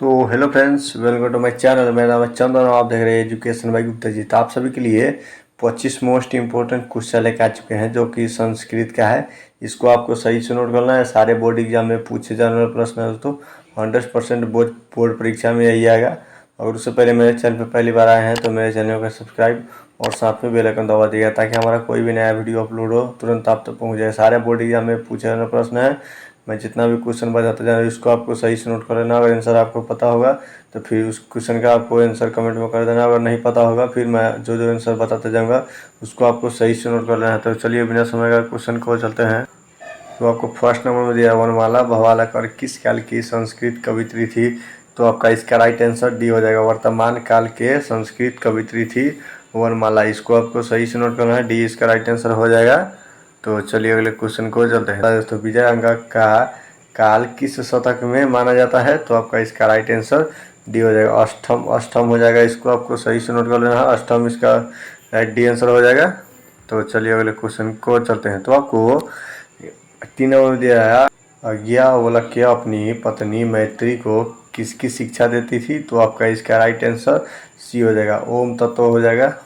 तो hello friends, welcome to my channel. मेरा नाम है चंदन और आप देख रहे हैं एजुकेशन बाय गुप्ता जी। तो आप सभी के लिए 25 मोस्ट इंपॉर्टेंट क्वेश्चन लेकर आ चुके हैं जो कि संस्कृत का है। इसको आपको सही से नोट करना है। सारे बोर्ड एग्जाम में पूछे जाने वाले प्रश्न है दोस्तों। 100% बोर्ड परीक्षा में यही आएगा। और उससे पहले मेरे चैनल पर पहली बार आए हैं तो मेरे चैनल को सब्सक्राइब और साथ में बेल आइकन दबा दिया ताकि हमारा कोई भी नया वीडियो अपलोड हो तुरंत आप तक पहुँच जाए। सारे बोर्ड एग्जाम में पूछे जाने वाले प्रश्न है। मैं जितना भी क्वेश्चन बताता जा रहा हूँ इसको आपको सही से नोट कर लेना। अगर आंसर आपको पता होगा तो फिर उस क्वेश्चन का आपको आंसर कमेंट में कर देना। अगर नहीं पता होगा फिर मैं जो जो आंसर बताते जाऊँगा उसको आपको सही से नोट कर लेना है। तो चलिए बिना समय का क्वेश्चन को चलते हैं। तो आपको फर्स्ट नंबर में दिया वनमाला भवालाकर किस काल की संस्कृत कवित्री थी? तो आपका इसका राइट आंसर डी हो जाएगा। वर्तमान काल के संस्कृत कवित्री थी वनमाला। इसको आपको सही से नोट करना है, डी इसका राइट आंसर हो जाएगा। तो चलिए अगले क्वेश्चन को चलते हैं दोस्तों। विजयनगरा का काल किस शतक में माना जाता है? तो आपका इसका राइट आंसर डी हो जाएगा। अष्टम हो जाएगा। इसको आपको सही से नोट कर लेना है, अष्टम इसका राइट डी आंसर हो जाएगा। तो चलिए अगले क्वेश्चन को चलते हैं। तो आपको 3 नंबर में दिया है अज्ञावल्क्य अपनी पत्नी मैत्री को किसकी शिक्षा देती थी? तो आपका इसका राइट आंसर सी हो जाएगा, ओम तत्व हो जाएगा।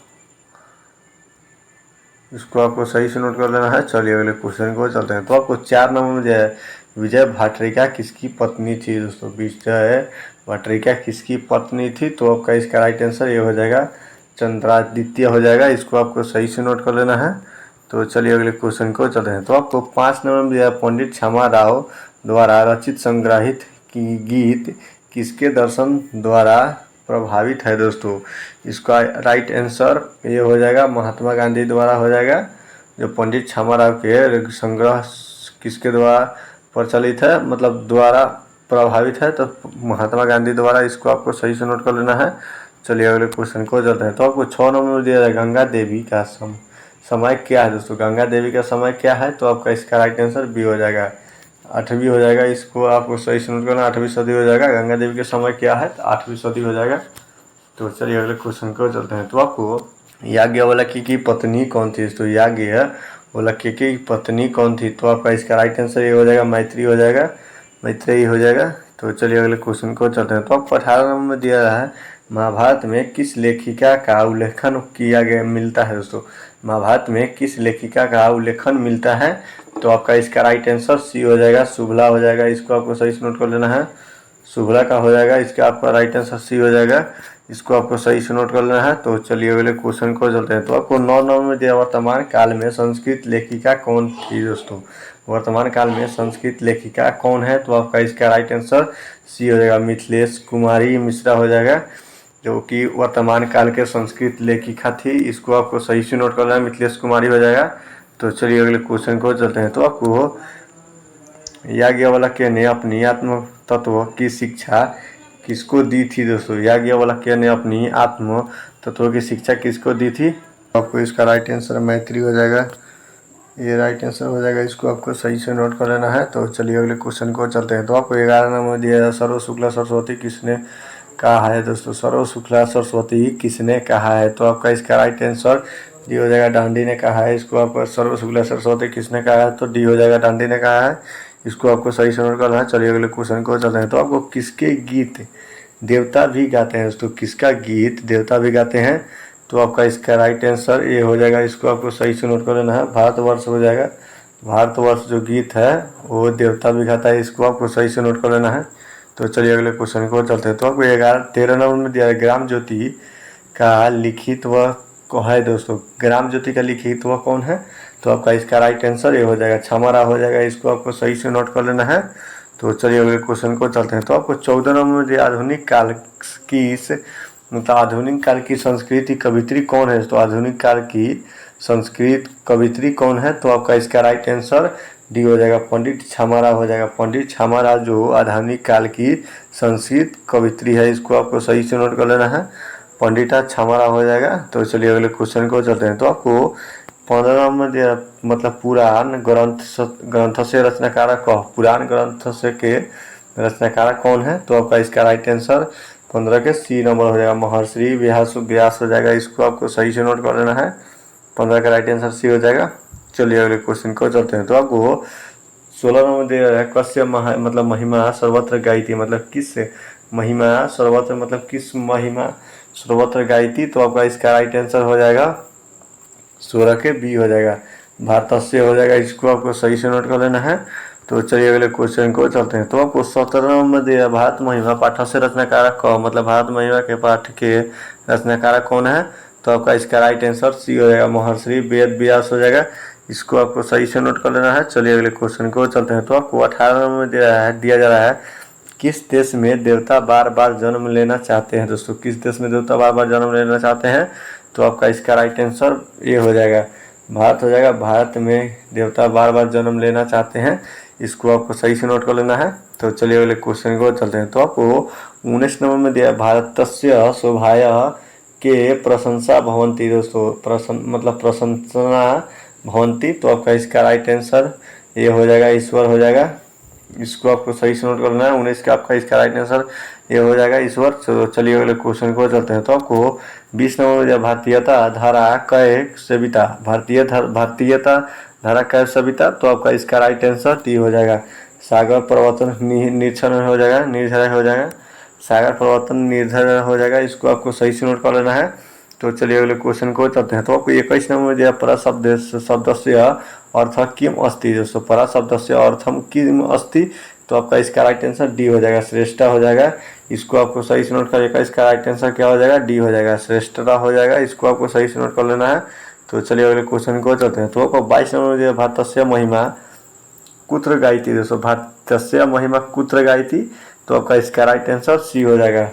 इसको आपको सही से नोट कर लेना है। चलिए अगले क्वेश्चन को चलते हैं। तो आपको 4 नंबर में दिया है विजय भट्टरिका किसकी पत्नी थी? दोस्तों विजय भट्टरिका किसकी पत्नी थी? तो आपका इसका राइट आंसर ये हो जाएगा, चंद्रादित्य हो जाएगा। इसको आपको सही से नोट कर लेना है। तो चलिए अगले क्वेश्चन को चलते हैं। तो आपको 5 नंबर में दिया है पंडित क्षमा राव द्वारा रचित संग्रहित की गीत किसके दर्शन द्वारा प्रभावित है? दोस्तों इसका राइट आंसर ये हो जाएगा, महात्मा गांधी द्वारा हो जाएगा। जो पंडित क्षमा राव के संग्रह किसके द्वारा प्रचलित है, मतलब द्वारा प्रभावित है? तो महात्मा गांधी द्वारा। इसको आपको सही से नोट कर लेना है। चलिए अगले क्वेश्चन को चलते हैं। तो आपको 6 नंबर में दिया जाएगा गंगा देवी का समय क्या है? दोस्तों गंगा देवी का समय क्या है? तो आपका इसका राइट आंसर बी हो जाएगा, 8वीं हो जाएगा। इसको आपको सही से नोट करना, 8वीं सदी हो जाएगा। गंगा देवी का समय क्या है? तो 8वीं सदी हो जाएगा। तो चलिए अगले क्वेश्चन को चलते हैं। तो आपको याज्ञवल्क्य की पत्नी कौन थी? तो याज्ञवल्क्य की पत्नी कौन थी? तो आपका इसका राइट आंसर ये हो जाएगा, मैत्री हो जाएगा, मैत्रेयी हो जाएगा। तो चलिए अगले क्वेश्चन को चलते हैं। तो आपको 18 नंबर में दिया है महाभारत में किस लेखिका का उल्लेखन किया गया मिलता है? दोस्तों महाभारत में किस लेखिका का उल्लेखन मिलता है? तो आपका इसका राइट आंसर सी हो जाएगा, शुभला हो जाएगा। इसको आपको सही से नोट कर लेना है, शुभला का हो जाएगा। इसका आपका राइट आंसर सी हो जाएगा। इसको आपको सही से नोट कर लेना है। तो चलिए अगले क्वेश्चन को चलते हैं। तो आपको 9 नंबर में दिया वर्तमान काल में संस्कृत लेखिका कौन थी? दोस्तों वर्तमान काल में संस्कृत लेखिका कौन है? तो आपका इसका राइट आंसर सी हो जाएगा, मिथिलेश कुमारी मिश्रा हो जाएगा, जो कि वर्तमान काल के संस्कृत लेखिका थी। इसको आपको सही से नोट करना है, मिथिलेश कुमारी हो जाएगा। तो चलिए अगले क्वेश्चन को चलते हैं। तो आपको याज्ञवल्क्य ने अपनी आत्म तत्व की शिक्षा किसको दी थी? दोस्तों याज्ञवल्क्य ने अपनी आत्म तत्व की शिक्षा किसको दी थी? आपको इसका राइट आंसर मैत्री हो जाएगा, ये राइट आंसर हो जाएगा। इसको आपको सही से नोट कर लेना है। तो चलिए अगले क्वेश्चन को चलते हैं। तो आपको 11 नंबर दिया है सर्व शुक्ला सरस्वती किसने कहा है? दोस्तों सर्व शुक्ला सरस्वती किसने कहा है? तो आपका इसका राइट आंसर डी हो जाएगा, डांडी ने कहा है। इसको आपको सर्व शुक्ला सरस्वती किसने कहा है? तो डी हो जाएगा, डांडी ने कहा है। इसको आपको सही से नोट करना है। चलिए अगले क्वेश्चन को चलते हैं। तो आपको किसके गीत देवता भी गाते हैं? दोस्तों किसका गीत देवता भी गाते हैं? तो आपका इसका राइट आंसर ये हो जाएगा। इसको आपको सही से नोट कर लेना है, भारतवर्ष हो जाएगा। भारतवर्ष जो गीत है वो देवता भी गाता है। इसको आपको सही से नोट कर लेना है। तो चलिए अगले क्वेश्चन को चलते हैं। तो आपको 13 नंबर में दिया है ग्राम ज्योति का लिखित व कौन है? दोस्तों ग्राम ज्योति का लिखित व कौन है? तो आपका इसका राइट आंसर ये हो जाएगा, क्षमारा हो जाएगा। इसको आपको सही से नोट कर लेना है। तो चलिए अगले क्वेश्चन को चलते हैं। तो आपको 14 नंबर में दिया आधुनिक काल की मतलब आधुनिक काल की संस्कृति कवित्री कौन है? तो आधुनिक काल की संस्कृत कवित्री कौन है? तो आपका इसका राइट आंसर डी हो जाएगा, पंडित क्षमारा हो जाएगा। पंडित क्षमारा जो आधुनिक काल की संस्कृत कवित्री है। इसको आपको सही से नोट कर लेना है, पंडिता क्षमारा हो जाएगा। तो चलिए अगले क्वेश्चन को चलते हैं। तो आपको 15 नंबर मतलब पुराण ग्रंथ से रचनाकारक पुराण ग्रंथ से के रचनाकारक कौन है? तो आपका इसका राइट आंसर 15 के सी नंबर हो जाएगा, महर्षि व्यास हो जाएगा। इसको आपको सही से नोट कर लेना है, 15 का राइट आंसर सी हो जाएगा। चलिए अगले क्वेश्चन को चलते हैं। तो आपको 16 नंबर दिया है कस्य मतलब महिमा सर्वत्र गायती, मतलब किस महिमा सर्वत्र, मतलब किस महिमा सर्वत्र गायती। तो आपका इसका राइट आंसर हो जाएगा 16 के बी हो जाएगा, भारतस्य हो जाएगा। इसको आपको सही से नोट कर लेना है। तो चलिए अगले क्वेश्चन को चलते हैं। तो आपको 17 नंबर दिया भारत महिमा पाठ से रचनाकारक कौन, मतलब भारत महिमा के पाठ के रचनाकारक कौन है। तो आपका इसका राइट आंसर सी हो जाएगा, महर्षि वेद व्यास हो जाएगा। इसको आपको सही से नोट कर लेना है। चलिए अगले क्वेश्चन को चलते हैं। तो आपको 18 नंबर दिया जा रहा है किस देश में देवता बार बार जन्म लेना चाहते हैं। दोस्तों किस देश में देवता बार बार जन्म लेना चाहते हैं। तो आपका इसका राइट आंसर ये हो जाएगा, भारत हो जाएगा। भारत में देवता बार बार जन्म लेना चाहते हैं, इसको आपको सही से नोट कर लेना है। तो चलिए अगले क्वेश्चन को चलते हैं। तो आपको 19 नंबर में दिया भारतस्य शोभाय के प्रशंसा भवंती। दोस्तों मतलब प्रशंसा भवंती। तो आपका इसका राइट आंसर ये हो जाएगा, ईश्वर हो जाएगा। इसको आपको सही से नोट करना है। 19 का आपका इसका राइट आंसर ये हो जाएगा, ईश्वर। तो चलिए अगले क्वेश्चन को चलते हैं। तो आपको 20 नंबर में भारतीयता धारा कै सविता, भारतीयता धारा कै सविता। तो आपका इसका राइट आंसर टी हो जाएगा, सागर प्रवर्तन निर्धारण हो जाएगा, निर्धारण हो जाएगा, सागर प्रवर्तन निर्धारण हो जाएगा। इसको आपको सही से नोट कर लेना है। तो चलिए अगले क्वेश्चन को चलते हैं। तो आपको 21 नंबर में दिया परा शब्दस्य अर्थ किम अस्ति। दोस्तों परा शब्दस्य अर्थम किम अस्ति। तो आपका इसका राइट आंसर डी हो जाएगा, श्रेष्ठा हो जाएगा। इसको आपको सही से नोट करिएगा, इसका राइट आंसर क्या हो जाएगा, डी हो जाएगा, श्रेष्ठता हो जाएगा। इसको आपको सही से नोट कर लेना है। तो चलिए अगले क्वेश्चन को चलते हैं। तो आपको 22 नंबर में दिया भारतस्य महिमा कुत्र गायती। दोस्तों भारतस्य महिमा कुत्र गायती। तो आपका इसका राइट आंसर सी हो जाएगा,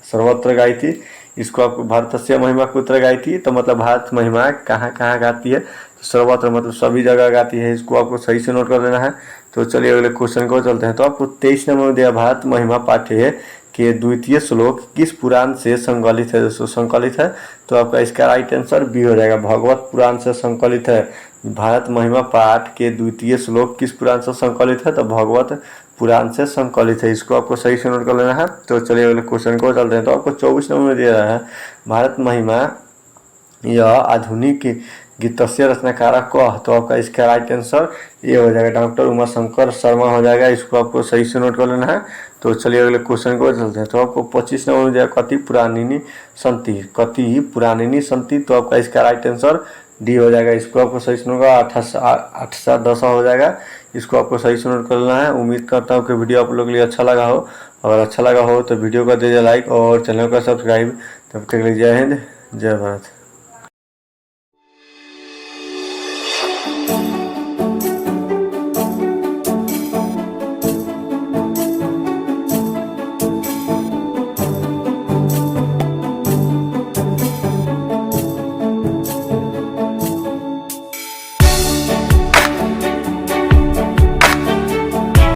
सर्वत्र गायती। इसको आपको भारतस्य महिमा कुत्र गायती, तो मतलब भारत महिमा कहाँ कहाँ गाती है। तो सर्वत्र मतलब सभी जगह गाती है। इसको आपको सही से नोट कर लेना है। तो चलिए अगले क्वेश्चन को चलते हैं। तो आपको 23 नंबर में दिया भारत महिमा पाठ्य के द्वितीय श्लोक किस पुराण से संकलित है। दोस्तों संकलित है। तो आपका इसका राइट आंसर बी हो जाएगा, भगवत पुराण से संकलित है। भारत महिमा पाठ के द्वितीय श्लोक किस पुराण से संकलित है। तो भगवत पुराण से संकलित है। इसको आपको सही से नोट कर लेना है। तो चलिए अगले क्वेश्चन को चलते हैं। तो आपको 24 नंबर में दिया रहा है भारत महिमा यह आधुनिक गीतस्य रचनाकारक कह। तो आपका इसका राइट आंसर ये हो जाएगा, डॉक्टर उमाशंकर शर्मा हो जाएगा। इसको आपको सही से नोट कर लेना है। तो चलिए अगले क्वेश्चन को चलते हैं। तो आपको 25 नंबर में दिया कति पुराणिनी संति, कति पुराणिनी संति। तो आपका इसका राइट आंसर डी हो जाएगा। इसको आपको सही से नोट कर 8 हो जाएगा। इसको आपको सही से नोट कर लेना है। उम्मीद करता हूँ कि वीडियो आप लोग के लिए अच्छा लगा हो। अगर अच्छा लगा हो तो वीडियो को दीजिए लाइक और चैनल का सब्सक्राइब। तब तक के लिए जय हिंद, जय भारत।